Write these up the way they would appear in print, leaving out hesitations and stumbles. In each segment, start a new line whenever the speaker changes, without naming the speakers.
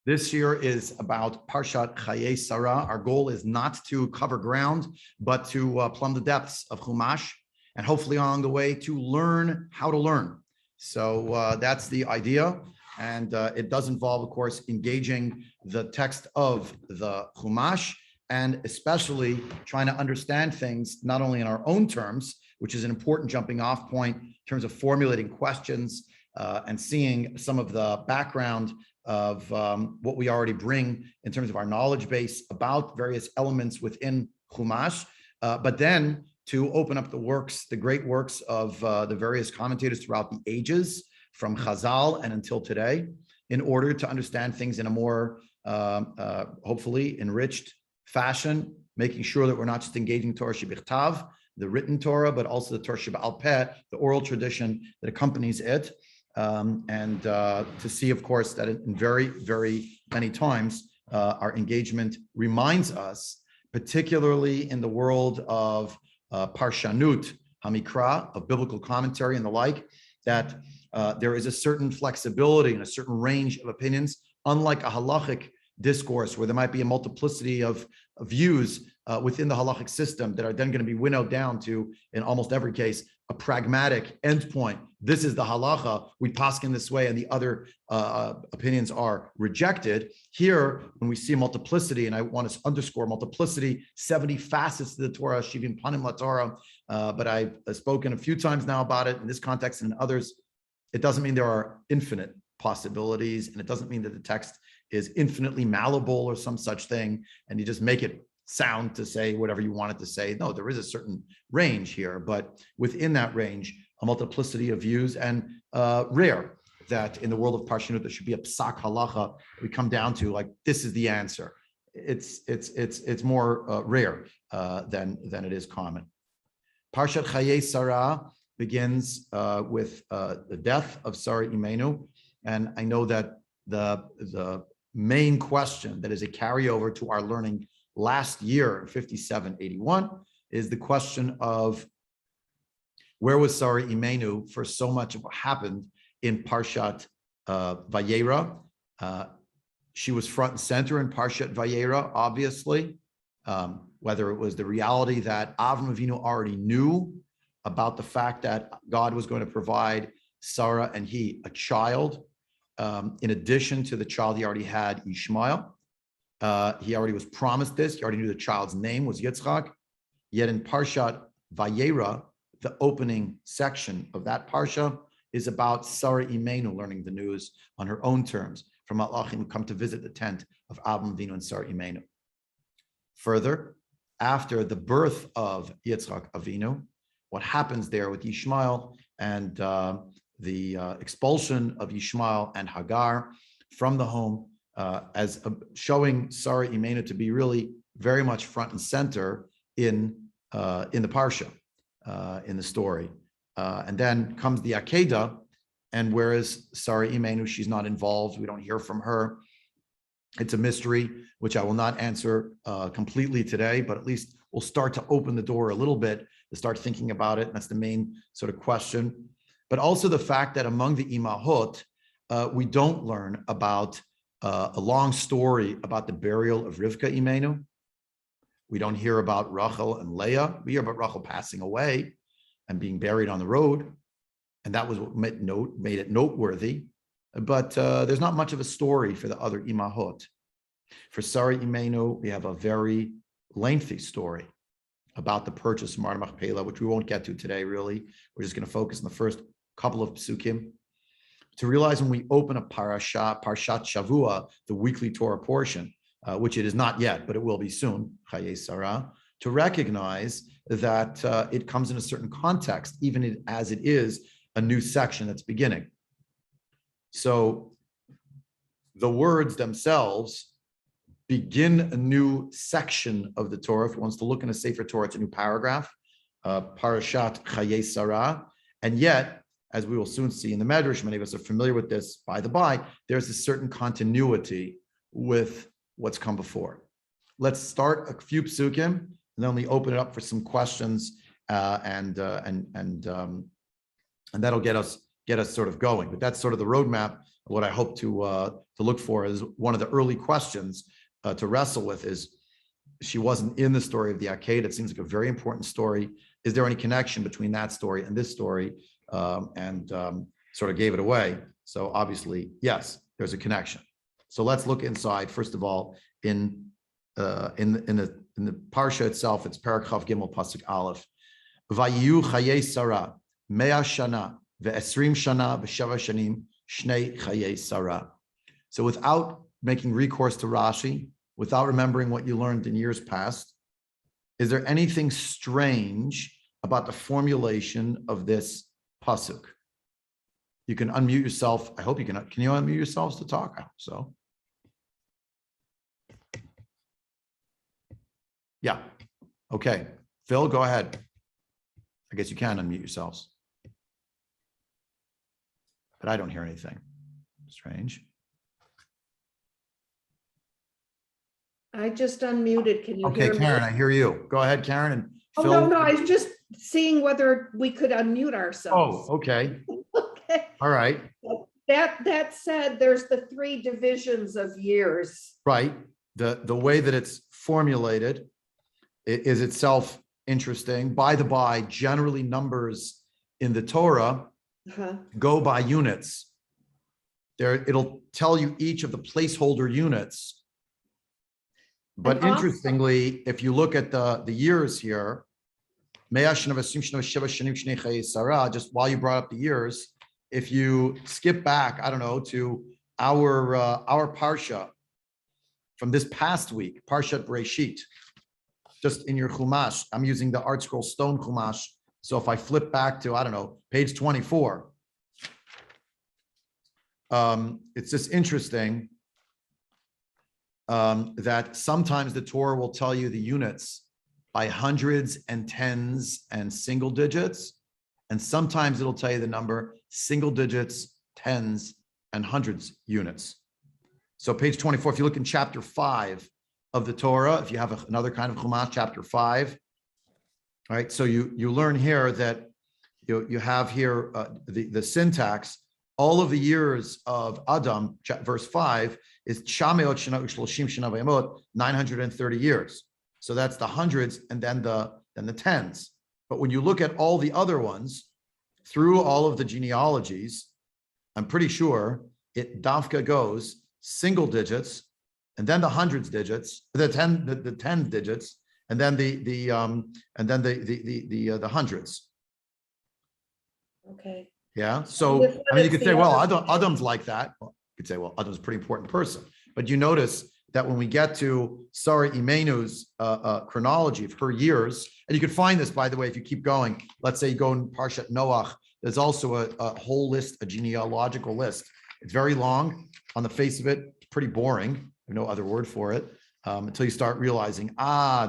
This year is about Parshat Chaye Sarah. Our goal is not to cover ground, but to plumb the depths of Chumash, and hopefully along the way to learn how to learn. So that's the idea. And it does involve, of course, engaging the text of the Chumash, and especially trying to understand things not only in our own terms, which is an important jumping off point in terms of formulating questions and seeing some of the background of what we already bring in terms of our knowledge base about various elements within Chumash, but then to open up the works, the great works of the various commentators throughout the ages, from Chazal and until today, in order to understand things in a more, hopefully, enriched fashion, making sure that we're not just engaging Torah Shebichtav, the written Torah, but also the Torah Sheba'al Peh, the oral tradition that accompanies it. And to see, of course, that in very, very many times, our engagement reminds us, particularly in the world of Parshanut, Hamikra, of biblical commentary and the like, that there is a certain flexibility and a certain range of opinions, unlike a halachic discourse where there might be a multiplicity of views within the halachic system that are then going to be winnowed down to, in almost every case, a pragmatic endpoint. This is the halacha, we paskin this way, and the other opinions are rejected. Here, when we see multiplicity, and I want to underscore multiplicity, 70 facets to the Torah, shivim panim laTorah, but I've spoken a few times now about it in this context and in others. It doesn't mean there are infinite possibilities, and it doesn't mean that the text is infinitely malleable or some such thing, and you just make it sound to say whatever you want it to say. No, there is a certain range here, but within that range, a multiplicity of views, and rare that in the world of Parshanut there should be a psak halacha we come down to like this is the answer. It's more rare than it is common. Parshat Chaye Sarah begins with the death of Sarah Imenu, and I know that the main question that is a carryover to our learning last year, 5781, is the question of where was Sarah Imenu for so much of what happened in Parshat Vayera. She was front and center in Parshat Vayera, obviously, whether it was the reality that Avram Avinu already knew about the fact that God was going to provide Sarah and he a child, in addition to the child he already had, Ishmael. He already was promised this. He already knew the child's name was Yitzchak. Yet in Parshat Vayera, the opening section of that parsha is about Sarah Imenu learning the news on her own terms from Malachim who come to visit the tent of Avram Avinu and Sarah Imenu. Further, after the birth of Yitzchak Avinu, what happens there with Ishmael and the expulsion of Ishmael and Hagar from the home, as showing Sarah Imenu to be really very much front and center in the parsha, in the story. And then comes the Akedah, and whereas Sarah Imenu, she's not involved, we don't hear from her. It's a mystery, which I will not answer completely today, but at least we'll start to open the door a little bit to start thinking about it. And that's the main sort of question. But also the fact that among the Imahot, we don't learn about a long story about the burial of Rivka Imenu. We don't hear about Rachel and Leah. We hear about Rachel passing away and being buried on the road. And that was what made it noteworthy. But there's not much of a story for the other Imahot. For Sarah Imenu, we have a very lengthy story about the purchase of Mar Machpelah, which we won't get to today, really. We're just going to focus on the first couple of psukim. To realize when we open a Parshat Shavua, the weekly Torah portion, which it is not yet, but it will be soon, Chaye Sarah, to recognize that it comes in a certain context, even as it is a new section that's beginning. So the words themselves begin a new section of the Torah. If one wants to look in a Sefer Torah, it's a new paragraph, Parashat Chaye Sarah, and yet, as we will soon see in the Medrash, many of us are familiar with this, by the by, there's a certain continuity with what's come before. Let's start a few psukim, and then we open it up for some questions, and that'll get us sort of going. But that's sort of the roadmap what I hope to look for is one of the early questions to wrestle with is, she wasn't in the story of the Akedah. It seems like a very important story. Is there any connection between that story and this story? Sort of gave it away. So obviously, yes, there's a connection. So let's look inside. First of all, in the parsha itself, it's Parak Chav Gimel Pasuk Aleph. Vayu Chayei Sarah Mea Shana ve'esrim Shana v'sheva Shanim Shnei Chayei Sarah. So without making recourse to Rashi, without remembering what you learned in years past, is there anything strange about the formulation of this pasuk? You can unmute yourself. I hope you can. Can you unmute yourselves to talk? I hope so. Yeah. Okay. Phil, go ahead. I guess you can unmute yourselves. But I don't hear anything. Strange.
I just unmuted. Can you hear me?
Okay, Karen, I hear you. Go ahead, Karen. And Phil.
Oh, no, I was just seeing whether we could unmute ourselves.
Oh, okay.
Okay.
All right.
That said, there's the 3 divisions of years.
Right. The way that it's formulated is itself interesting. By the by, generally numbers in the Torah go by units. It'll tell you each of the placeholder units. But interestingly, if you look at the years here, just while you brought up the years, if you skip back, I don't know, to our parsha from this past week, Parshat Breisheet, just in your Chumash, I'm using the Art Scroll Stone Chumash. So if I flip back to, I don't know, page 24, it's just interesting that sometimes the Torah will tell you the units by hundreds and tens and single digits, and sometimes it'll tell you the number single digits, tens, and hundreds units. So page 24, if you look in chapter 5 of the Torah, if you have another kind of Chumash, chapter 5, all right, so you learn here that you have here the syntax. All of the years of Adam, verse 5, is 930 years. So that's the hundreds and then the tens. But when you look at all the other ones, through all of the genealogies, I'm pretty sure it dafka goes single digits, and then the hundreds digits, the ten digits, and then the hundreds.
Okay.
Yeah. So I mean, you could say, well, Adam's like that. Well, you could say, well, Adam's a pretty important person. But you notice that when we get to Sarah Imenu's chronology of her years, and you can find this, by the way, if you keep going. Let's say you go in Parshat Noach. There's also a whole list, a genealogical list. It's very long. On the face of it, pretty boring. There's no other word for it. Until you start realizing,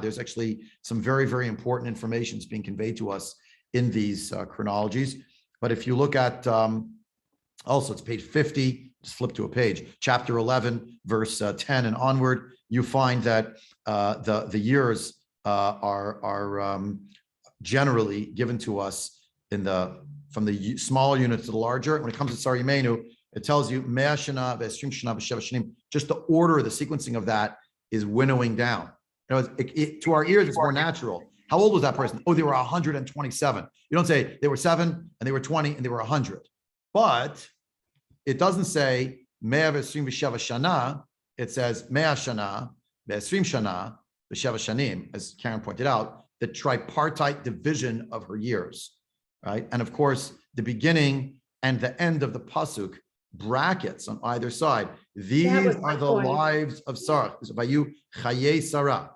there's actually some very, very important information that's being conveyed to us in these chronologies. But if you look at, also it's page 50, just flip to a page, chapter 11, verse 10 and onward, you find that the years are generally given to us from the smaller units to the larger. When it comes to Sar Imenu, it tells you Mea Shana ve'esrim Shana v'sheva Shanim. Just the order, the sequencing of that is winnowing down. You know, to our ears, it's more natural. How old was that person? Oh, they were 127. You don't say they were 7 and they were 20 and they were 100. But it doesn't say Mea ve'esrim v'sheva Shana. It says Mea Shana ve'esrim Shana v'sheva Shanim, as Karen pointed out, the tripartite division of her years, right? And of course, the beginning and the end of the pasuk, brackets on either side. These are the lives of Sarah. Vayu Chayei Sarah,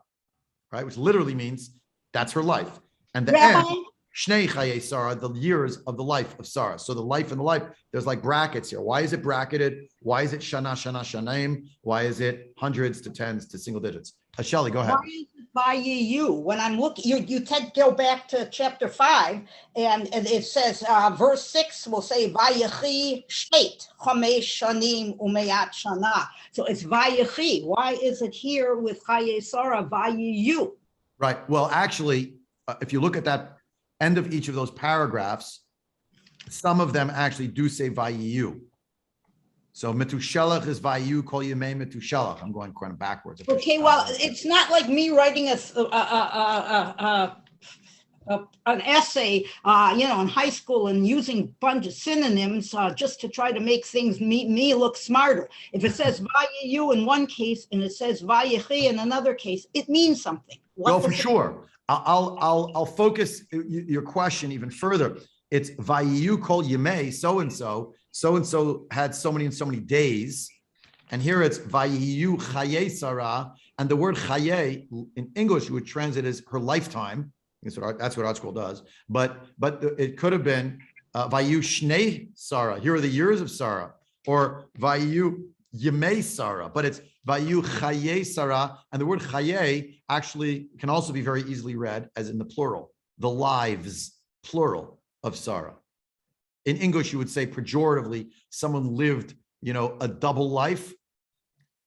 right? Which literally means that's her life. And the end, Shnei Chayei Sarah, the years of the life of Sarah. So the life and the life, there's like brackets here. Why is it bracketed? Why is it Shana, Shana, Shanaim? Why is it hundreds to tens to single digits? Shelly, go ahead.
Why is it by you? When I'm looking, you go back to chapter 5, and it says, verse 6 will say, Vayechi Shet, Chomesh Shanim Umeyat Shana. So it's Vayechi. Why is it here with Chayei Sarah, Vayu?
Right. Well, actually, if you look at that end of each of those paragraphs, some of them actually do say Vayu. So Metushelach is Vayu Kol Yemei Metushelach. I'm going kind of backwards.
Okay, well, it's not like me writing an essay, in high school and using a bunch of synonyms just to try to make things me look smarter. If it says Vayu in one case and it says Vayechi in another case, it means something.
No, for sure. I'll focus your question even further. It's Vayu Kol Yemei, so-and-so had so many and so many days. And here it's Vayu Chaye Sarah. And the word Chaye in English, you would translate as her lifetime. That's what Art School does. But it could have been Vayu Shnei Sarah. Here are the years of Sarah. Or Vayu Yemei Sarah. But it's Vayu Chaye Sarah. And the word Chaye actually can also be very easily read as in the plural. The lives, plural, of Sarah. In English, you would say pejoratively, someone lived, a double life.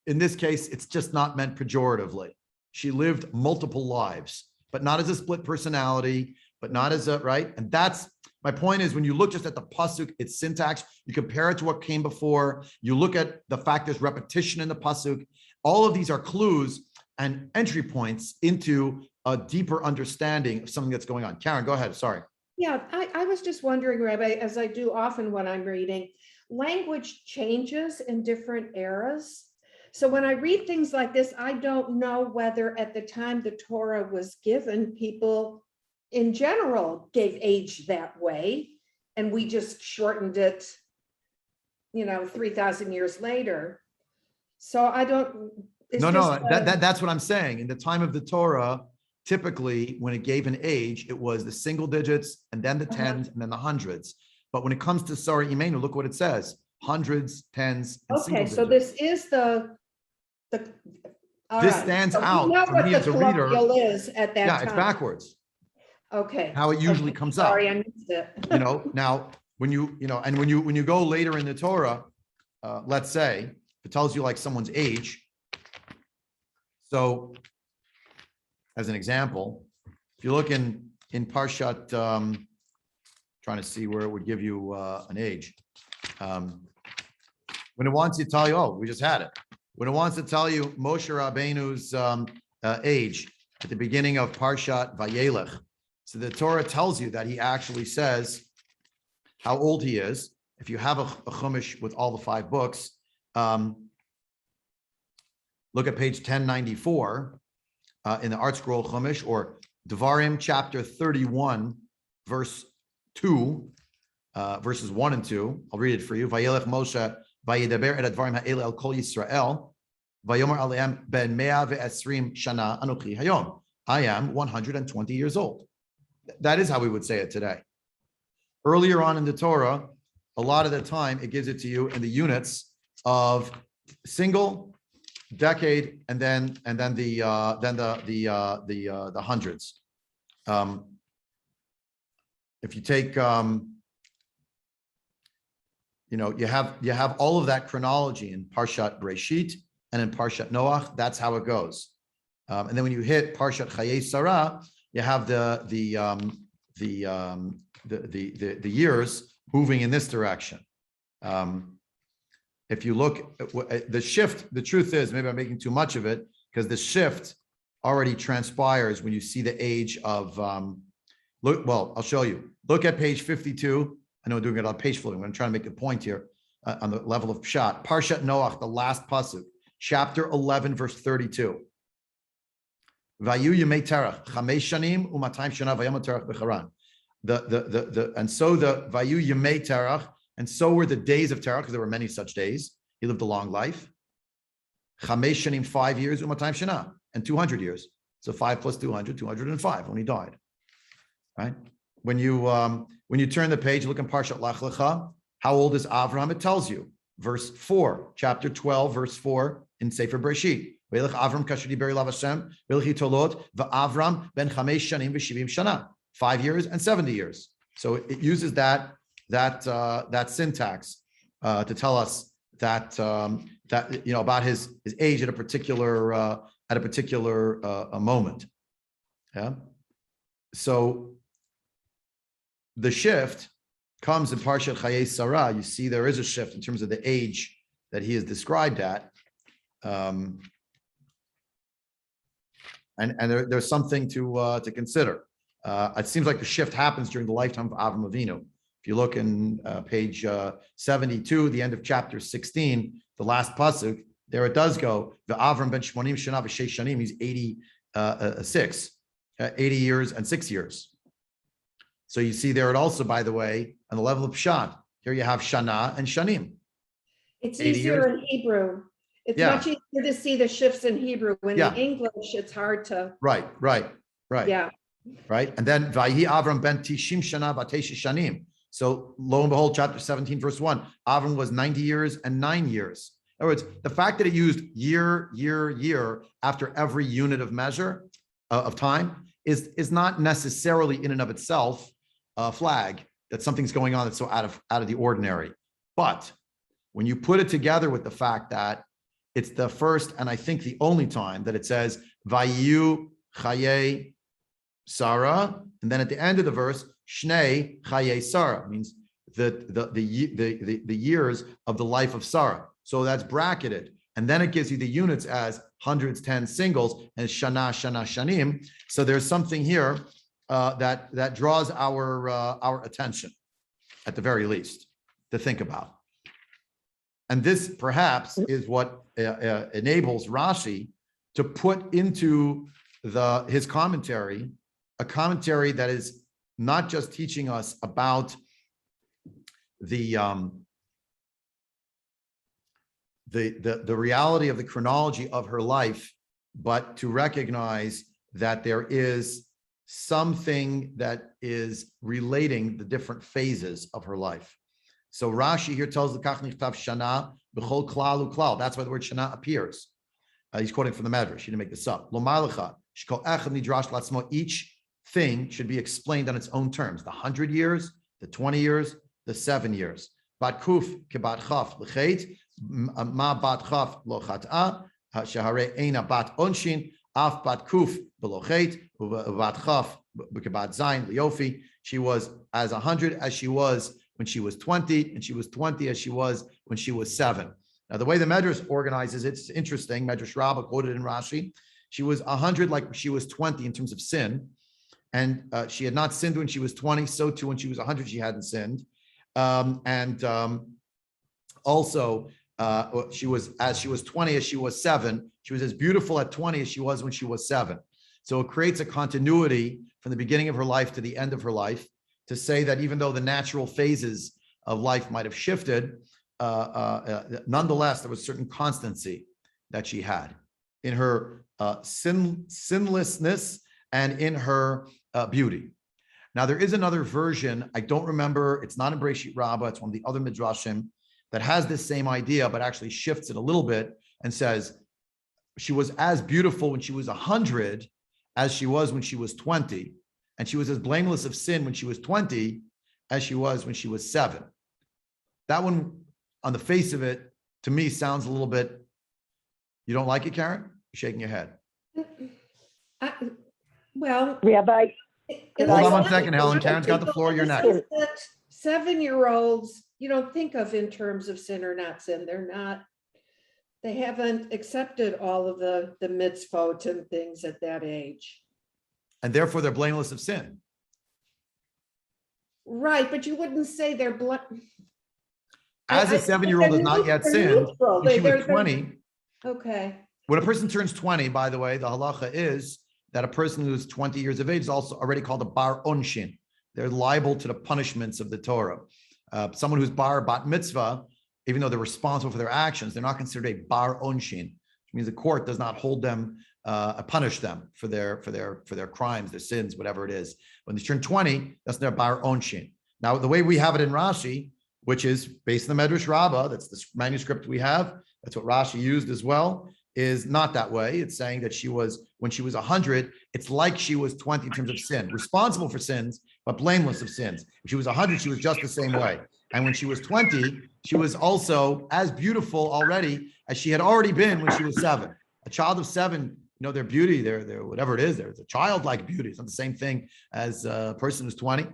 In this case, it's just not meant pejoratively. She lived multiple lives, but not as a split personality, but not as a, right? And that's, my point is when you look just at the pasuk, its syntax, you compare it to what came before, you look at the fact there's repetition in the pasuk, all of these are clues and entry points into a deeper understanding of something that's going on. Karen, go ahead, sorry.
Yeah, I was just wondering, Rabbi, as I do often when I'm reading, language changes in different eras. So when I read things like this, I don't know whether at the time the Torah was given, people in general gave age that way, and we just shortened it, 3,000 years later. So I don't.
That's what I'm saying. In the time of the Torah, typically, when it gave an age, it was the single digits and then the tens and then the hundreds. But when it comes to Sarah Imenu, look what it says: hundreds, tens, and single digits.
So this is the.
This stands out for me as a reader.
Is at that time.
It's backwards.
Okay.
How it usually comes out.
Sorry, I missed it.
Now when you go later in the Torah, let's say it tells you like someone's age. So, as an example, if you look in Parshat, trying to see where it would give you an age, when it wants to tell you, we just had it. When it wants to tell you Moshe Rabbeinu's age at the beginning of Parshat Vayelech, so the Torah tells you that he actually says how old he is. If you have a Chumash with all the 5 books, look at page 1094 in the Art Scroll Chumash, or Devarim chapter 31, verse 2, verses 1 and 2. I'll read it for you. Vayelech Moshe vayedaber et advarim ha'ele el kol Yisrael vayomer aleim ben 120 shana anochi hayom. I am 120 years old. That is how we would say it today. Earlier on in the Torah, a lot of the time it gives it to you in the units of single, decade, and then the hundreds. If you take you have all of that chronology in Parshat Breisheet and in Parshat Noach. That's how it goes. And then when you hit Parshat Chaye Sarah, you have the years moving in this direction. If you look at the shift, the truth is, maybe I'm making too much of it, because the shift already transpires when you see the age of, I'll show you. Look at page 52. I know we're doing it on page flipping. I'm trying to make a point here on the level of shot. Parshat Noach, the last pasuk, chapter 11, verse 32. Vayu yemei terach, chamesh shanim u'matayim shana vayom terach b'charan. And so the Vayu yemei terach, and so were the days of Terach, because there were many such days. He lived a long life. Chamesh shanim, 5 years, u'matayim shana, and 200 years. So 5 plus 200, 205 when he died. Right? When you turn the page, look in Parshat Lech Lecha, how old is Avram? It tells you. Verse 4, chapter 12, verse 4 in Sefer Breisheet. Velech Avram kasher diber elav Hashem, velech tolot va'Avram ben chamesh shanim v'shivim shana, 5 years and 70 years. So it uses that syntax to tell us that about his age at a particular moment. Yeah. So the shift comes in Parshat Chaye Sarah. You see there is a shift in terms of the age that he is described at. And there's something to consider. It seems like the shift happens during the lifetime of Avram Avinu. If you look in page 72, the end of chapter 16, the last pasuk, there it does go. The Avram ben Shmonim Shana v'Sheish Shanim. He's 80 years and 6 years. So you see there it also, by the way, on the level of Pshat. Here you have Shana and Shanim.
It's
80
easier
years.
in Hebrew. It's
Yeah.
much easier to see the shifts in Hebrew. In
Yeah.
the English, it's hard to,
Right.
yeah.
Right. And then Vayhi Avram ben Tishim Shana v'Tesha Shanim. So lo and behold, chapter 17, verse 1, Avram was 90 years and 9 years. In other words, the fact that it used year after every unit of measure of time is not necessarily in and of itself a flag that something's going on that's so out of the ordinary. But when you put it together with the fact that it's the first and I think the only time that it says Vayu Chaye Sarah, and then at the end of the verse, Shnei Chaye Sarah means the years of the life of Sarah. So that's bracketed, and then it gives you the units as hundreds, tens, singles, and Shana Shanim. So there's something here that draws our attention, at the very least, to think about. And this perhaps is what enables Rashi to put into his commentary a commentary that is not just teaching us about the reality of the chronology of her life, but to recognize that there is something that is relating the different phases of her life. So Rashi here tells the Kach Nichtav Shana b'chol klal uklal. That's why the word Shana appears. He's quoting from the Medrash. He didn't make this up. Lomar lecha shekol echad nidrash latzmo. Each thing should be explained on its own terms. The 100 years, the 20 years, the 7 years. Bat kuf kebat chaf lechet ma bat chaf lo chat'a shehare eina bat onshin af bat kuf belochet ubat chaf kebat zayin liofi. She was as 100 as she was when she was 20, and she was 20 as she was when she was 7. Now, the way the Medrash organizes it's interesting. Medrash Rabbah quoted in Rashi, she was 100 like she was 20 in terms of sin, and she had not sinned when she was 20, so too when she was 100 she hadn't sinned. Also, she was, as she was 20 as she was 7, she was as beautiful at 20 as she was when she was 7. So it creates a continuity from the beginning of her life to the end of her life, to say that even though the natural phases of life might have shifted, nonetheless, there was certain constancy that she had in her sinlessness and in her beauty. Now, there is another version. I don't remember. It's not in Breisheet Rabbah. It's one of the other midrashim that has this same idea, but actually shifts it a little bit and says she was as beautiful when she was 100 as she was when she was 20. And she was as blameless of sin when she was 20 as she was when she was 7. That one, on the face of it, to me, sounds a little bit, you don't like it, Karen? You're shaking your head.
Well,
Rabbi,
Hold on one second, Helen. Karen's got the floor. You're next.
7-year-olds, you don't think of in terms of sin or not sin. They haven't accepted all of the mitzvot and things at that age.
And therefore, they're blameless of sin.
Right, but you wouldn't say they're
As a 7-year-old has not yet sinned, when she was 20.
Okay.
When a person turns 20, by the way, the halacha is that a person who's 20 years of age is also already called a bar onshin. They're liable to the punishments of the Torah. Someone who's bar bat mitzvah, even though they're responsible for their actions, they're not considered a bar onshin, which means the court does not hold them, punish them for their crimes, their sins, whatever it is. When they turn 20, that's their bar onshin. Now, the way we have it in Rashi, which is based on the Medrash Rabbah, that's the manuscript we have, that's what Rashi used as well, is not that way. It's saying that when she was 100, it's like she was 20 in terms of sin, responsible for sins, but blameless of sins. If she was 100, she was just the same way. And when she was 20, she was also as beautiful already as she had already been when she was 7. A child of 7, their beauty, their whatever it is, there's a childlike beauty. It's not the same thing as a person who's 20.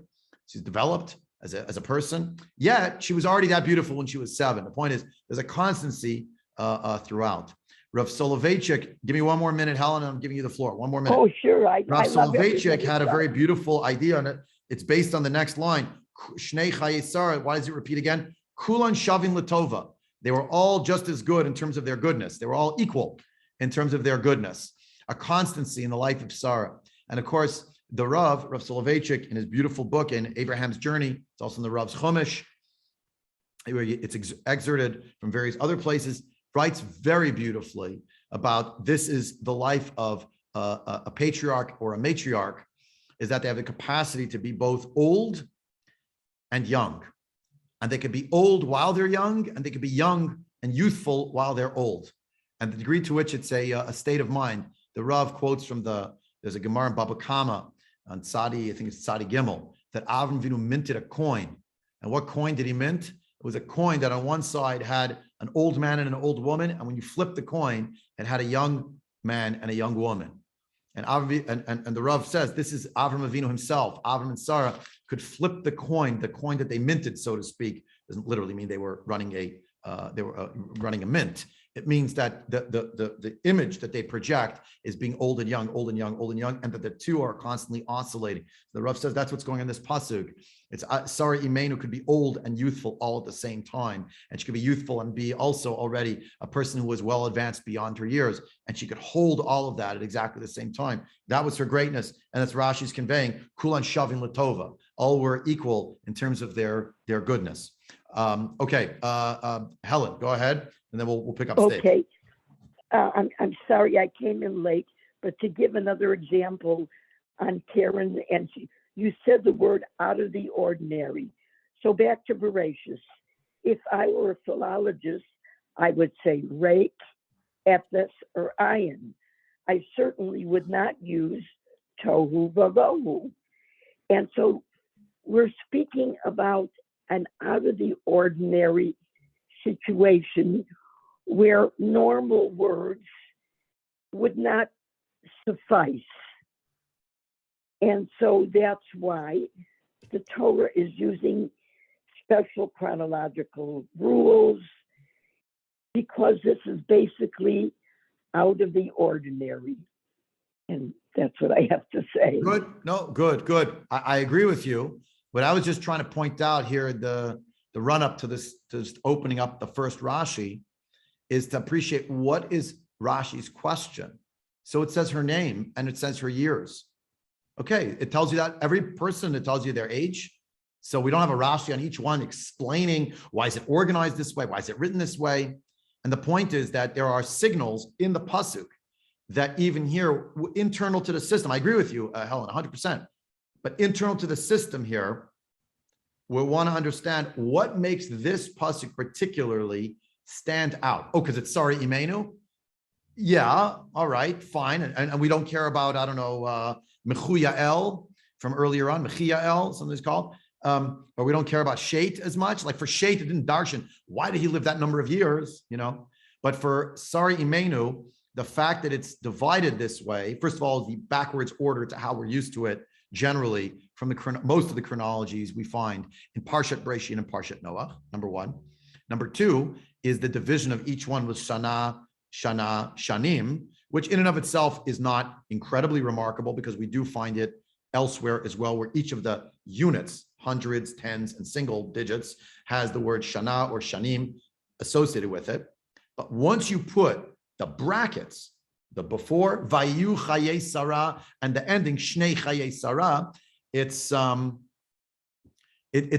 She's developed as a person. Yet she was already that beautiful when she was 7. The point is, there's a constancy throughout. Rav Soloveitchik, give me one more minute, Helen, I'm giving you the floor. One more minute.
Oh, sure.
Rav
I love
Soloveitchik had a
everything.
very beautiful idea on it. It's based on the next line. Shnei Chayei Sarah. Why does it repeat again? Kulan Shavin Latova. They were all just as good in terms of their goodness. They were all equal in terms of their goodness. A constancy in the life of Sarah. And of course, the Rav Soloveitchik, in his beautiful book in Abraham's Journey, it's also in the Rav's Chumash, it's excerpted from various other places, writes very beautifully about this is the life of a patriarch or a matriarch, is that they have the capacity to be both old and young. And they could be old while they're young, and they could be young and youthful while they're old. And the degree to which it's a state of mind. The Rav quotes from there's a Gemara in Baba Kama on Tzadi, I think it's Tzadi Gimel, that Avram Avinu minted a coin. And what coin did he mint? It was a coin that on one side had an old man and an old woman. And when you flip the coin, it had a young man and a young woman. And the Rav says, this is Avram Avinu himself. Avram and Sarah could flip the coin that they minted, so to speak. Doesn't literally mean they were running a mint. It means that the image that they project is being old and young, old and young, old and young, and that the two are constantly oscillating. The Rav says that's what's going on in this pasuk. It's Sarah Imenu could be old and youthful all at the same time, and she could be youthful and be also already a person who was well advanced beyond her years, and she could hold all of that at exactly the same time. That was her greatness, and that's Rashi's conveying. Kulan Shavin Latova. All were equal in terms of their goodness. Okay, Helen, go ahead, and then we'll pick up stage.
Okay. I'm sorry I came in late, but to give another example on Karen, and you said the word out of the ordinary. So back to Breisheet. If I were a philologist, I would say rake, ephes, or ayin. I certainly would not use tohu vavohu. And so we're speaking about an out of the ordinary situation where normal words would not suffice. And so that's why the Torah is using special chronological rules, because this is basically out of the ordinary. And that's what I have to say.
Good. No, good. I agree with you. But I was just trying to point out here the run up to this opening up the first Rashi is to appreciate what is Rashi's question. So it says her name and it says her years. Okay, it tells you that every person, it tells you their age. So we don't have a Rashi on each one explaining why is it organized this way, why is it written this way. And the point is that there are signals in the pasuk that even here, internal to the system, I agree with you, Helen, 100%. But internal to the system here, we want to understand what makes this pasuk particularly stand out. Oh, because it's sorry, Imenu? Yeah, all right, fine. And we don't care about, I don't know, Mechuyael from earlier on, Mechiyael, something's called. Or we don't care about Sheit as much. Like for Sheit, it didn't darshan. Why did he live that number of years? But for sorry, Imenu, the fact that it's divided this way, first of all, the backwards order to how we're used to it generally from most of the chronologies we find in Parshat Breisheet and Parshat Noach, number one. Number two is the division of each one with Shana, Shanim, which in and of itself is not incredibly remarkable because we do find it elsewhere as well, where each of the units, hundreds, tens, and single digits, has the word Shana or Shanim associated with it. But once you put the brackets, the before Vayu Chayei Sarah and the ending Shnei Chayei Sarah, it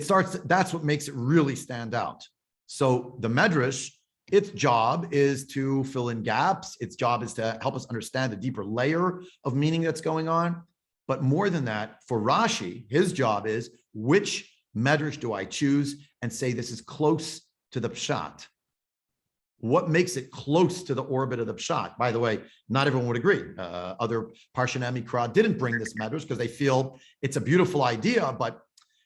starts. That's what makes it really stand out. So the Medrash, its job is to fill in gaps. Its job is to help us understand the deeper layer of meaning that's going on. But more than that, for Rashi, his job is which Medrash do I choose and say this is close to the Pshat? What makes it close to the orbit of the Pshat? By the way, not everyone would agree. Other Parshanim Mikra didn't bring this Medrash because they feel it's a beautiful idea, but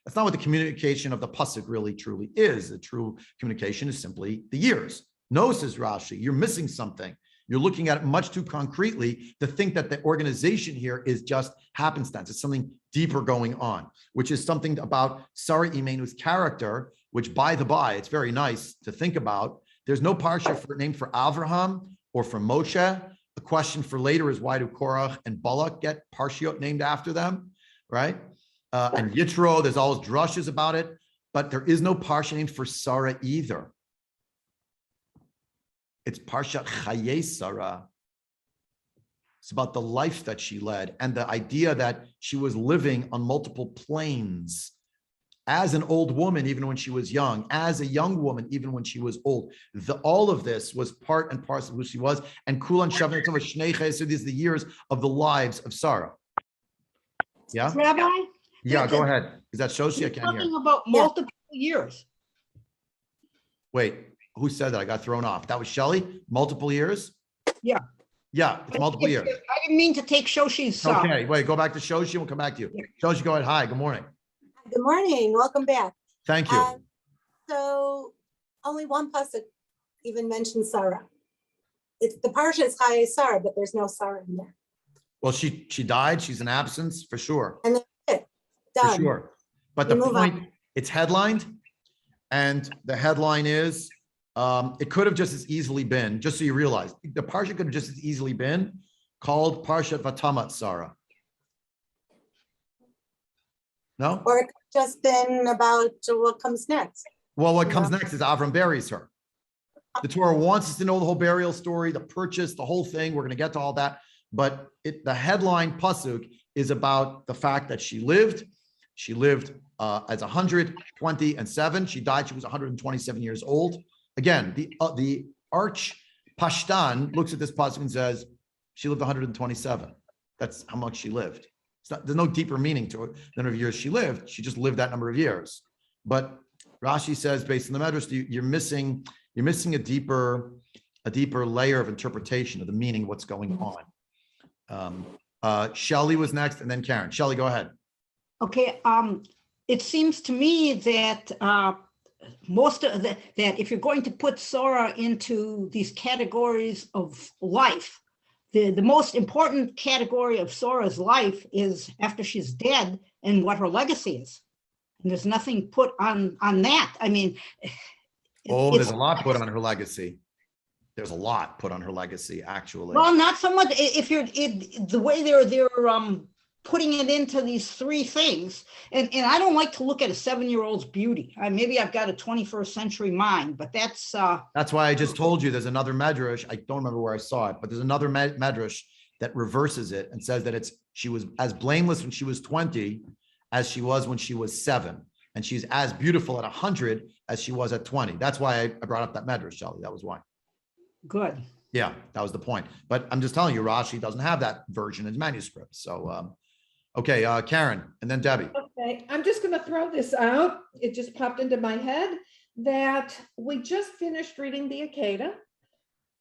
that's not what the communication of the pasuk really truly is. The true communication is simply the years. No, says Rashi, you're missing something. You're looking at it much too concretely to think that the organization here is just happenstance. It's something deeper going on, which is something about Sarah Imenu's character, which by the by, it's very nice to think about. There's no parsha named for Avraham or for Moshe. The question for later is, why do Korach and Balak get parshiot named after them, right? And Yitro, there's always drushes about it, but there is no parsha named for Sarah either. It's Parshat Chayei Sarah. It's about the life that she led and the idea that she was living on multiple planes as an old woman, even when she was young, as a young woman, even when she was old. All of this was part and parcel of who she was. And Kulan Shavnei Tova Shnei Chesed, these are the years of the lives of Sarah. Yeah?
Rabbi?
Yeah, go ahead. Is that Shoshi? I can't hear.
Talking about multiple years.
Wait. Who said that? I got thrown off. That was Shelley? Multiple years?
Yeah.
Yeah, it's multiple years.
I didn't mean to take Shoshi's side.
Okay, wait, go back to Shoshi. We'll come back to you.
Yeah.
Shoshi, go ahead. Hi, good morning.
Good morning. Welcome back.
Thank you.
So only one pasuk even mentions Sarah. It's the parsha is Chayei Sarah, but there's no Sarah in there.
Well, she died. She's in absence for sure.
And that's it.
For
Done.
sure. But
We
the
move
point,
on.
it's headlined, and the headline is, it could have just as easily been, just so you realize, the parsha could have just as easily been called Parshat Vatamat Sarah. No?
Or it could have just been about what comes next.
Well, what comes next is Avram buries her. The Torah wants us to know the whole burial story, the purchase, the whole thing. We're going to get to all that. But the headline pasuk is about the fact that she lived. She lived as 127. She died. She was 127 years old. Again, the arch Pashtan looks at this pasuk and says she lived 127. That's how much she lived. There's no deeper meaning to it than of years she lived. She just lived that number of years. But Rashi says, based on the Medrash, you're missing a deeper layer of interpretation of the meaning of what's going on. Shelley was next, and then Karen. Shelley, go ahead.
Okay, it seems to me that that if you're going to put Sarah into these categories of life, the most important category of Sarah's life is after she's dead and what her legacy is. And there's nothing put on that. I mean,
there's a lot put on her legacy. There's a lot put on her legacy, actually.
Well, not so much if you're the way they're putting it into these three things. And I don't like to look at a 7-year-old's beauty. Maybe I've got a 21st century mind, but that's
why I just told you there's another medrash. I don't remember where I saw it, but there's another medrash that reverses it and says that she was as blameless when she was 20 as she was when she was 7. And she's as beautiful at 100 as she was at 20. That's why I brought up that medrash, Shelley. That was why.
Good.
Yeah, that was the point. But I'm just telling you, Rashi doesn't have that version in manuscript. So, okay, Karen, and then Debbie.
Okay, I'm just going to throw this out. It just popped into my head that we just finished reading the Akedah.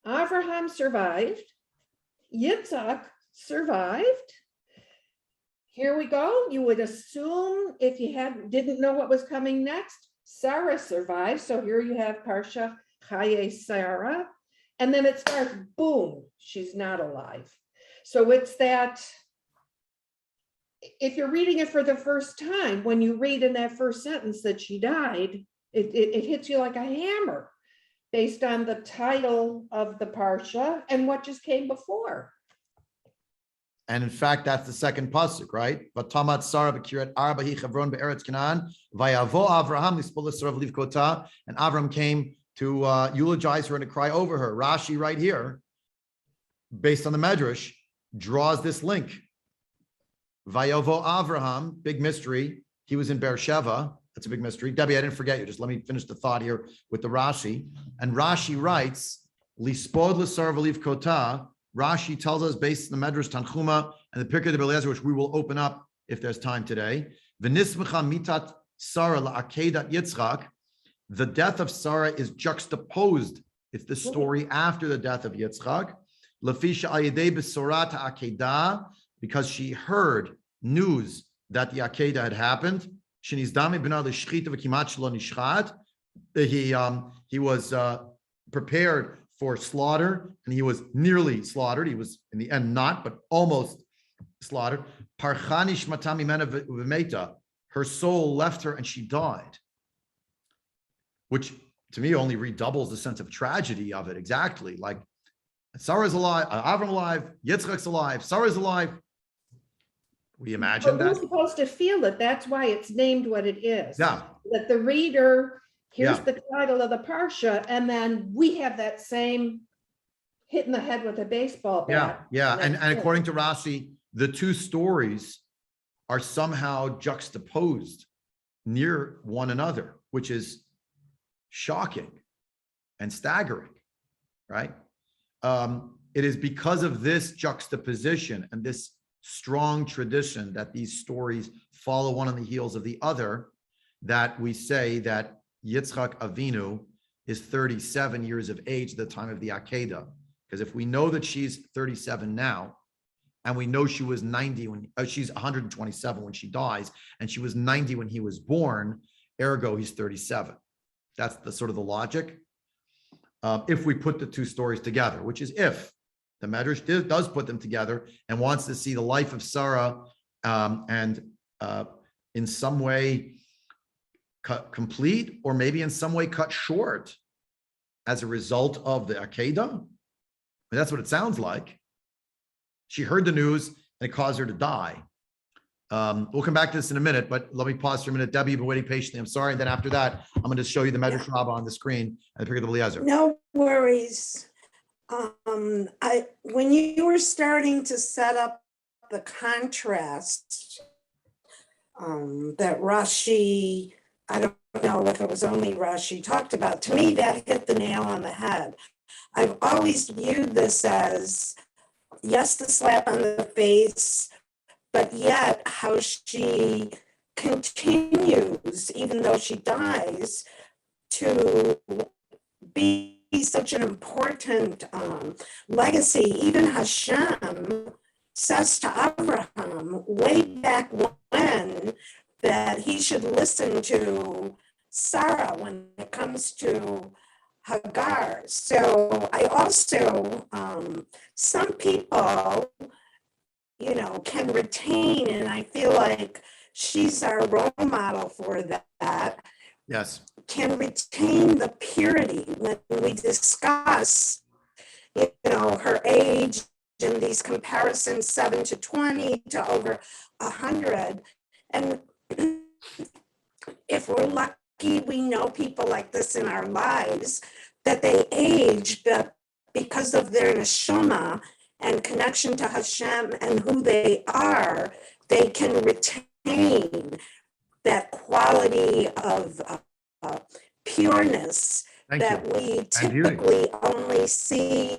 Avraham survived. Yitzhak survived. Here we go. You would assume if you didn't know what was coming next, Sarah survived. So here you have Parsha Chayei Sarah. And then it starts, boom, she's not alive. So it's that, if you're reading it for the first time, when you read in that first sentence that she died, it hits you like a hammer based on the title of the Parsha and what just came before.
And in fact, that's the second pasuk, right? Vatamat Sarah b'kirat arba hi Chevron be'eretz Canaan, vayavo Avraham lispol Sarah v'livkota, and Avram came to eulogize her and to cry over her. Rashi right here, based on the Medrash, draws this link. Vayavo Avraham, big mystery. He was in Beersheba. That's a big mystery. Debbie, I didn't forget you. Just let me finish the thought here with the Rashi. And Rashi writes, Lispod l'sar v'liv kota. Rashi tells us, based on the Medrash Tanchuma and the Pirkei Eliezer, which we will open up if there's time today. V'nismecha mitat Sarah la'akedat Yitzchak. The death of Sarah is juxtaposed. It's the story after the death of Yitzchak. Lafisha ayidei b'sorat ha'akedah, because she heard news that the Akedah had happened. He was prepared for slaughter, and he was nearly slaughtered. He was in the end not, but almost slaughtered. Parchanish matami mena v'meta. Her soul left her and she died, which to me only redoubles the sense of tragedy of it. Exactly, like Sarah's alive, Avram alive, Yitzchak's alive, Sarah's alive. We imagine
But we're
that.
supposed to feel it. That's why it's named what it is.
Yeah.
That the reader hears
Yeah.
the title of the parsha, and then we have that same hit in the head with a baseball bat.
Yeah. And
That's it.
according to Rashi, the two stories are somehow juxtaposed near one another, which is shocking and staggering, right? It is because of this juxtaposition and this strong tradition that these stories follow one on the heels of the other that we say that Yitzchak Avinu is 37 years of age at the time of the Akedah. Because if we know that she's 37 now, and we know she was 90 when she's 127 when she dies, and she was 90 when he was born, ergo he's 37. That's the sort of the logic. If we put the two stories together, which is if the Medrash does put them together and wants to see the life of Sarah and in some way complete, or maybe in some way cut short as a result of the Akedah. That's what it sounds like. She heard the news and it caused her to die. We'll come back to this in a minute, but let me pause for a minute. Debbie, you've been waiting patiently. I'm sorry. And then after that, I'm going to show you the Medrash Rabbah on the screen and the Pirkei Eliezer.
No worries. When you were starting to set up the contrast, that Rashi, I don't know if it was only Rashi talked about, to me that hit the nail on the head. I've always viewed this as, yes, the slap on the face, but yet how she continues, even though she dies, to be such an important legacy. Even Hashem says to Abraham way back when that he should listen to Sarah when it comes to Hagar. So I also, some people, can retain, and I feel like she's our role model for that.
Yes.
Can retain the purity when we discuss, her age and these comparisons, 7 to 20 to over 100. And if we're lucky, we know people like this in our lives, that they age, but because of their neshama and connection to Hashem and who they are, they can retain that quality of pureness that we typically only see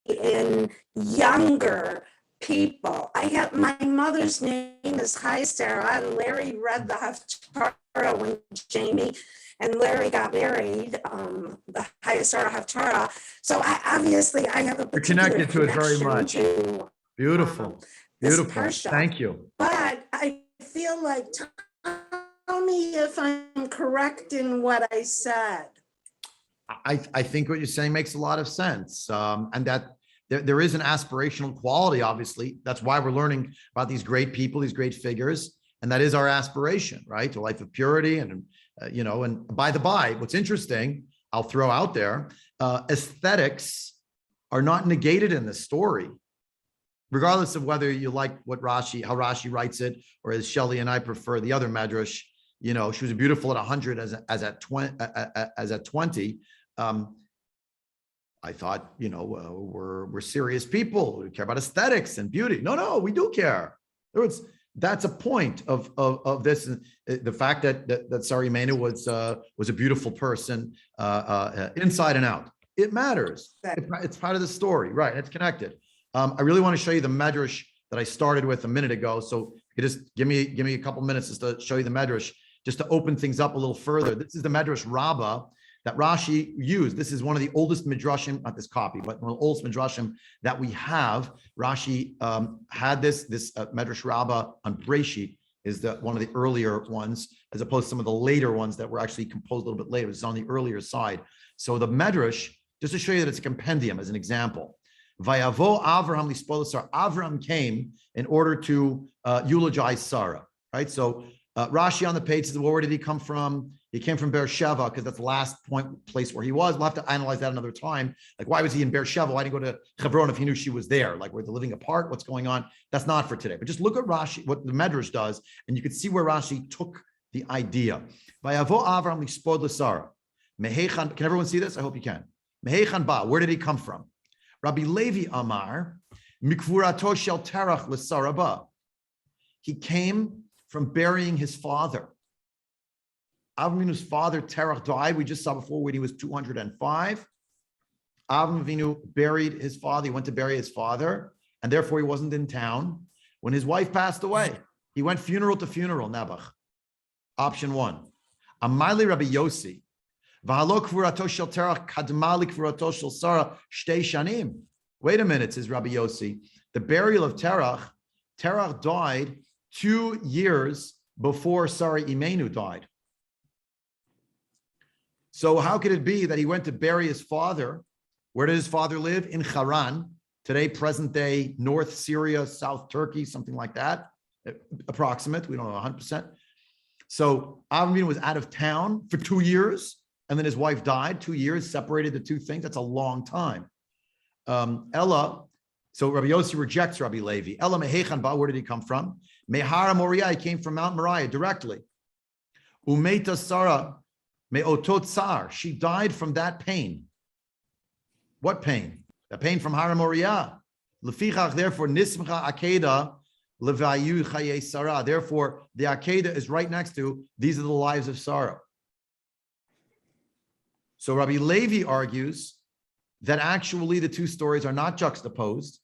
in younger people. I have, my mother's name is Hi Sarah, and Larry read the Haftarah when Jamie and Larry got married, the Hi Sarah Haftarah. So I have a particular
connected to it very much.
To,
Beautiful. Thank you.
But I feel like, tell me if I'm correct in what I said.
I think what you're saying makes a lot of sense. And that there is an aspirational quality, obviously. That's why we're learning about these great people, these great figures. And that is our aspiration, right? A life of purity. And, and by the by, what's interesting, I'll throw out there, aesthetics are not negated in this story, regardless of whether you like how Rashi writes it, or as Shelley and I prefer the other Medrash. She was beautiful at 100 as at 20. I thought, we're serious people. We care about aesthetics and beauty. No, we do care. That's a point of this. The fact that Sarah Imenu was a beautiful person inside and out. It matters. It's part of the story, right? It's connected. I really want to show you the Medrash that I started with a minute ago. So you just give me a couple minutes just to show you the Medrash, just to open things up a little further. This is the Medrash Rabbah that Rashi used. This is one of the oldest Midrashim, not this copy, but one of the oldest Midrashim that we have. Rashi had this Medrash Rabbah on Breisheet, is one of the earlier ones, as opposed to some of the later ones that were actually composed a little bit later. It's on the earlier side. So the Medrash just to show you that it's a compendium as an example. Vayavo Avraham lispoil Sarah. Avram came in order to eulogize Sarah, right? So Rashi on the page says, well, where did he come from? He came from Beersheba because that's the last place where he was. We'll have to analyze that another time. Like, why was he in Beersheba? Why didn't he go to Hebron if he knew she was there? Like, were they living apart? What's going on? That's not for today. But just look at Rashi, what the Medrash does, and you can see where Rashi took the idea. Vayavo Avram lispoil Sarah. Can everyone see this? I hope you can. Mehechan ba. Where did he come from? Rabbi Levi Amar, Mikvurato shel Terach l'Saraba. He came from burying his father. Avram Avinu's father, Terach, died. We just saw before when he was 205. Avram Avinu buried his father. He went to bury his father, and therefore he wasn't in town. When his wife passed away, he went funeral to funeral, Nebuch. Option one. Amali Rabbi Yossi. Wait a minute, says Rabbi Yossi. The burial of Terach died 2 years before Sarah Imenu died. So how could it be that he went to bury his father? Where did his father live? In Haran, today, present day, North Syria, South Turkey, something like that. Approximate, we don't know 100%. So Avram Avinu was out of town for 2 years. And then his wife died, 2 years, separated the two things. That's a long time. Ella, so Rabbi Yossi rejects Rabbi Levi. Ella mehechan ba, where did he come from? Mehara Moriah, he came from Mount Moriah directly. Umeita Sarah me'otot tsar, she died from that pain. What pain? The pain from Hara Moriah. Lefichach, therefore, nismcha akeda levayu chaye Sarah. Therefore, the akeda is right next to, these are the lives of Sarah. So Rabbi Levi argues that actually the two stories are not juxtaposed,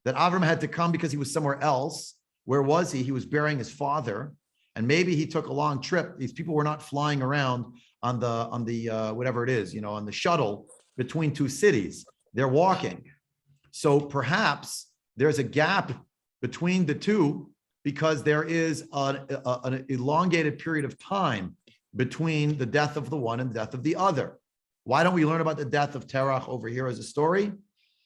that Avram had to come because he was somewhere else. Where was he? He was burying his father, and maybe he took a long trip. These people were not flying around on the whatever it is, on the shuttle between two cities. They're walking. So perhaps there's a gap between the two because there is an elongated period of time between the death of the one and the death of the other. Why don't we learn about the death of Terach over here as a story?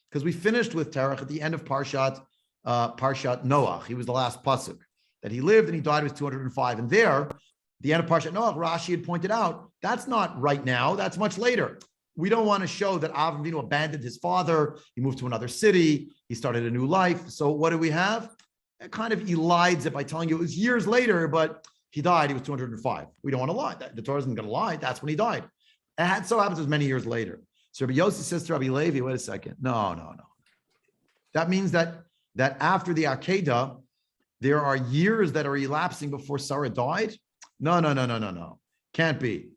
Because we finished with Terach at the end of Parshat Noach. He was the last pasuk that he lived and he died. He was 205. And there, the end of Parshat Noach, Rashi had pointed out, that's not right now, that's much later. We don't want to show that Avram Avinu abandoned his father, he moved to another city, he started a new life. So what do we have? It kind of elides it by telling you it was years later, but he died, he was 205. We don't want to lie. The Torah isn't going to lie. That's when he died. And so happens it was many years later. So Rabbi Yossi says to Rabbi Levi, wait a second. No. That means that after the Akedah, there are years that are elapsing before Sarah died? No. Can't be.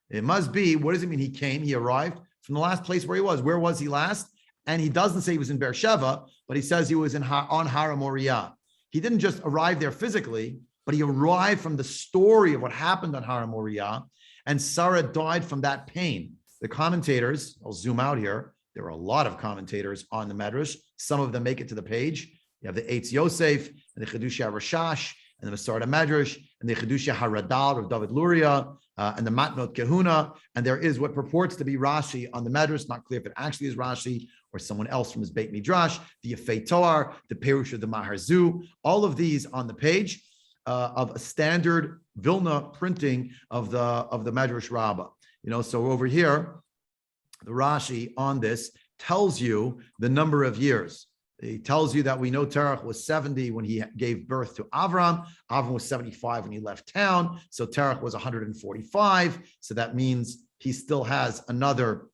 It must be, what does it mean? He arrived from the last place where he was. Where was he last? And he doesn't say he was in Beersheba, but he says he was on Hara Moriah. He didn't just arrive there physically, but he arrived from the story of what happened on Hara Moriah, and Sarah died from that pain. The commentators, I'll zoom out here. There are a lot of commentators on the Medrash. Some of them make it to the page. You have the Eitz Yosef, and the Chedushah Rashash, and the Masarda Medrash, and the Chedushah Haradal of David Luria, and the Matnot Kehuna. And there is what purports to be Rashi on the Medrash. Not clear if it actually is Rashi or someone else from his Beit Midrash. The Yefei Toar, the Perush of the Maharzu. All of these on the page of a standard Vilna printing of the Medrash Rabbah. So over here, the Rashi on this tells you the number of years. He tells you that we know Terach was 70 when he gave birth to Avram. Avram was 75 when he left town. So Terach was 145. So that means he still has another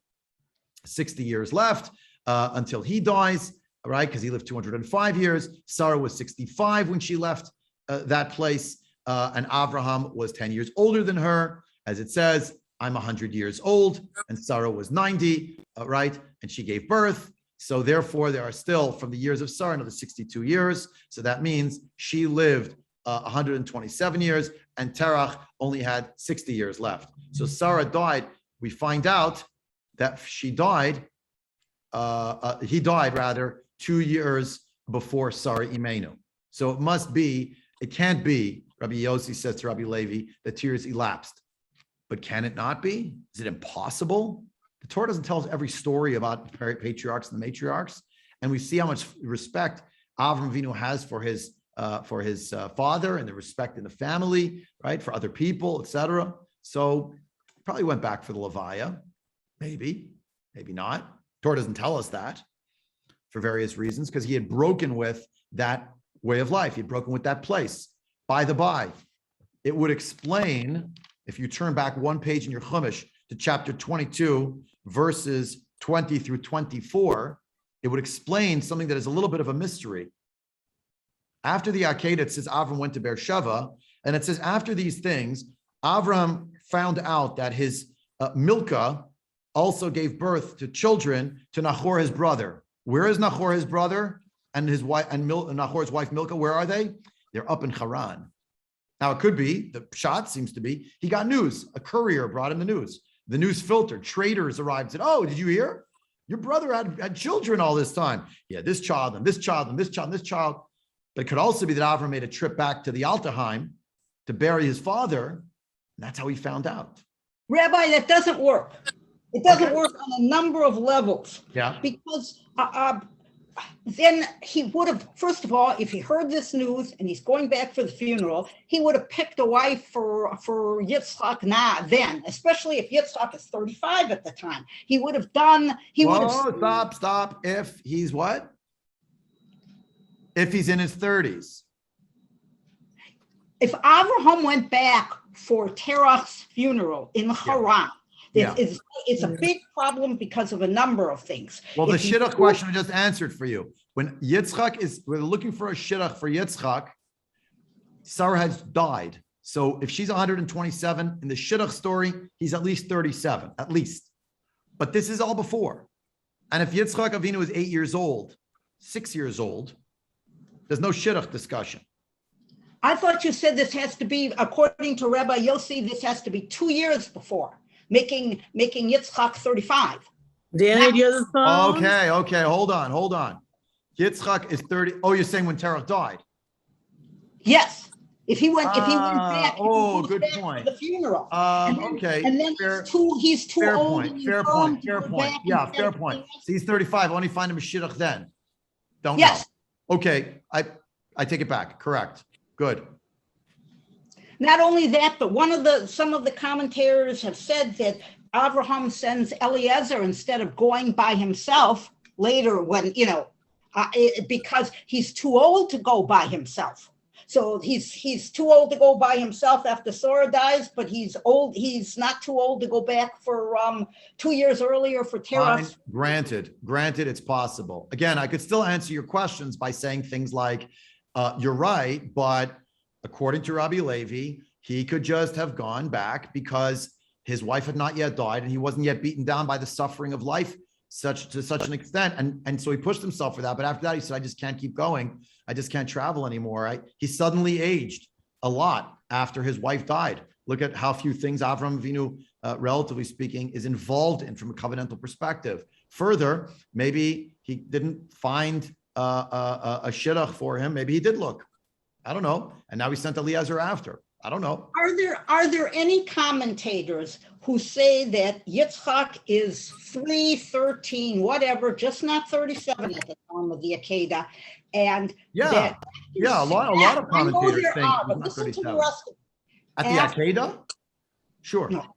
60 years left until he dies, right? Because he lived 205 years. Sarah was 65 when she left that place. And Avraham was 10 years older than her. As it says, I'm 100 years old. And Sarah was 90, right? And she gave birth. So therefore, there are still, from the years of Sarah, another 62 years. So that means she lived 127 years, and Terach only had 60 years left. So Sarah died. We find out that he died rather, 2 years before Sarah Imenu. So it can't be, Rabbi Yossi says to Rabbi Levi, that 2 years elapsed. But can it not be? Is it impossible The Torah doesn't tell us every story about patriarchs and the matriarchs, and we see how much respect Avram Avinu has for his father and the respect in the family, right, for other people, etc. So probably went back for the Levaya, maybe not. Torah doesn't tell us that for various reasons, because he had broken with that way of life. He had broken with that place. By the by, it would explain, if you turn back one page in your Chumash to chapter 22, verses 20 through 24, it would explain something that is a little bit of a mystery. After the Akedah, it says Avram went to Beersheba, and it says after these things, Avram found out that his Milcah also gave birth to children to Nahor, his brother. Where is Nahor, his brother, and his wife, and Nahor's wife Milcah? Where are they? They're up in Haran. Now it could be, the shot seems to be, he got news. A courier brought him the news. The news filtered. Traders arrived and said, "Oh, did you hear? Your brother had children all this time. Yeah, this child and this child and this child and this child." But it could also be that Avram made a trip back to the Altaheim to bury his father. And that's how he found out.
Rabbi, that doesn't work. It doesn't work on a number of levels.
Yeah.
Because then he would have, first of all, if he heard this news and he's going back for the funeral, he would have picked a wife for Yitzchak then, especially if Yitzchak is 35 at the time. He would have done,
Stop. If he's what? If he's in his 30s.
If Avraham went back for Terach's funeral in Haran, it's a big problem because of a number of things.
Well, the shidduch question I just answered for you. When we're looking for a shidduch for Yitzchak, Sarah has died. So if she's 127, in the shidduch story, he's at least 37, at least. But this is all before. And if Yitzchak Avinu is 8 years old, 6 years old, there's no shidduch discussion.
I thought you said this has to be, according to Rabbi Yossi, this has to be 2 years before, making Yitzchak 35.
Danny, do you have the phone?
Okay, hold on. Yitzchak is 30. Oh, you're saying when Terach died?
Yes. If he went back,
good
back
point.
For the funeral.
Okay.
And then he's too
fair
old.
Fair point. Yeah, fair point. So he's 35. Only find him a shidduch then. Don't
know. Okay,
I take it back. Correct. Good.
Not only that, but some of the commentators have said that Abraham sends Eliezer instead of going by himself later when, because he's too old to go by himself. So he's too old to go by himself after Sarah dies, but he's old. He's not too old to go back for 2 years earlier for Terach.
Granted, it's possible. Again, I could still answer your questions by saying things like, you're right, but according to Rabbi Levi, he could just have gone back because his wife had not yet died and he wasn't yet beaten down by the suffering of life to such an extent. And so he pushed himself for that. But after that, he said, I just can't keep going. I just can't travel anymore. He suddenly aged a lot after his wife died. Look at how few things Avram Avinu, relatively speaking, is involved in from a covenantal perspective. Further, maybe he didn't find a shidduch for him. Maybe he did look. I don't know. And now he sent Eliezer after. I don't know.
Are there any commentators who say that Yitzchak is 13, whatever, just not 37 at the time of the Akedah? And
a lot of commentators think he's not 37. At the Akedah? Sure.
No.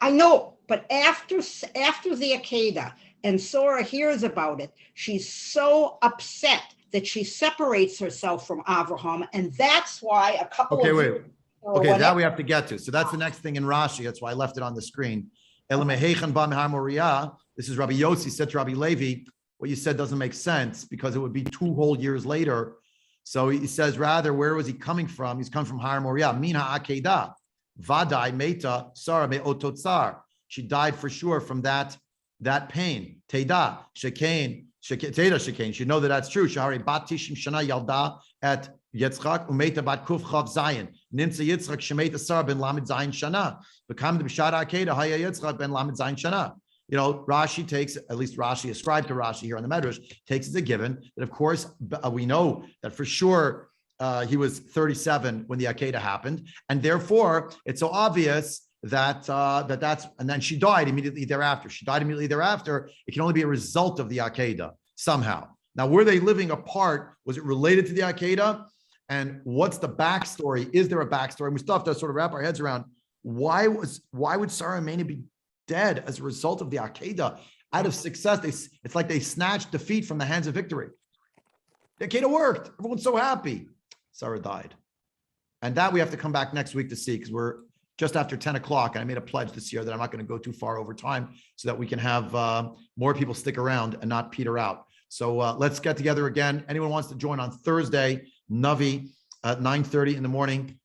I know, but after the Akedah and Sarah hears about it, she's so upset that she separates herself from Avraham, and that's why a couple of years
Okay, that we have to get to. So that's the next thing in Rashi. That's why I left it on the screen. This is Rabbi Yossi said to Rabbi Levi, what you said doesn't make sense because it would be 2 whole years later. So he says, rather, where was he coming from? He's come from Har Moriah. Mina Akedah. Vadai Meta Sarah Me'ototzar. She died for sure from that pain. Teda Shekain. Teda Shekain. You know that's true. Shahari Bat Tishim Shana Yalda at Yitzchak Umeta Bat Kuf Chav Zayin. Nimsa Yitzchak Shemeta Sarah ben Lamed Zayin Shana. Become the Bishara Akedah Haya Yitzchak ben Lamed Zayin Shana. Rashi takes, at least Rashi, ascribed to Rashi here on the Medrash, takes as a given that, of course, we know that for sure he was 37 when the Akedah happened. And therefore, it's so obvious that's and then she died immediately thereafter. She died immediately thereafter. It can only be a result of the Akedah somehow. Now, were they living apart? Was it related to the Akedah? And what's the backstory? Is there a backstory? And we still have to sort of wrap our heads around why would Sarah and Imenu be dead as a result of the Akedah? Out of success, it's like they snatched defeat from the hands of victory. The Akedah worked. Everyone's so happy. Sarah died. And that we have to come back next week to see, because we're just after 10 o'clock. And I made a pledge this year that I'm not going to go too far over time so that we can have more people stick around and not peter out. So let's get together again. Anyone wants to join on Thursday, Navi at 9:30 in the morning.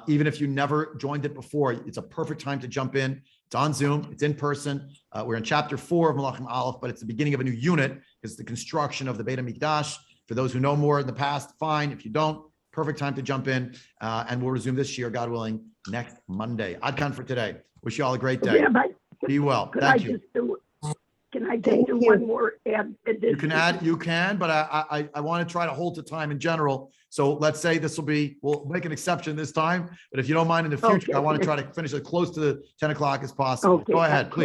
Even if you never joined it before, it's a perfect time to jump in. It's on Zoom. It's in person. We're in chapter 4 of Malachim Aleph, but it's the beginning of a new unit. It's the construction of the Beit HaMikdash. For those who know more in the past, fine. If you don't, perfect time to jump in. And we'll resume this year, God willing, next Monday. Adkan for today. Wish you all a great day.
Rabbi,
Be well.
can
Thank
I
you.
just do, can I just do one more addition?
You can, but I want to try to hold to time in general. So let's say we'll make an exception this time, but if you don't mind in the future,
Okay.
I want to try to finish as close to 10 o'clock as possible.
Okay.
Go ahead, please.